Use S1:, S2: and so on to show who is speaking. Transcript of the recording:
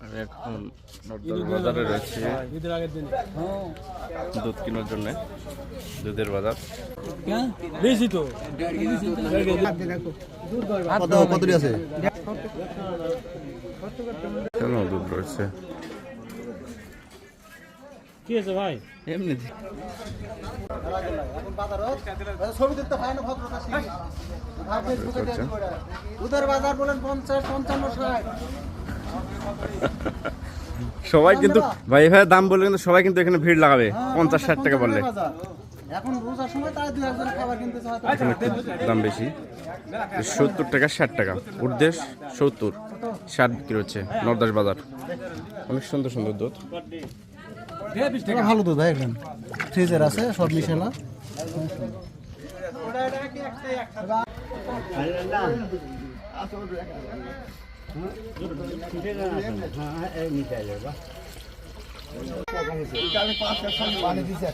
S1: আমি এখন নর্দাল বাজারে রয়েছি দুধ কেনার জন্য। দুধের বাজার
S2: বেশি তো
S3: কত আছে?
S1: কেন দুধ রয়েছে
S2: কি আছে ভাই?
S1: এমনি
S3: দুধের বাজার বলেন 50, 55, 60।
S1: সবাই কিন্তু ভাই ভাই দাম বললে কিন্তু সবাই কিন্তু এখানে ভিড় লাগাবে 50-60 টাকা বললে।
S3: এখন রোজার সময় তারা 2 একজন খাবার কিনতে চায়।
S1: এখানে একটু দাম বেশি, 70 টাকা 60 টাকা, উর্দেশ 70, 60 বিক্রি হচ্ছে নর্দাস বাজার। অনেক সুন্দর সুন্দর দুধ,
S3: ভালো দুধ ভাই, একদম ফ্রিজের আছে, সব মিশালা। পানি দিছে।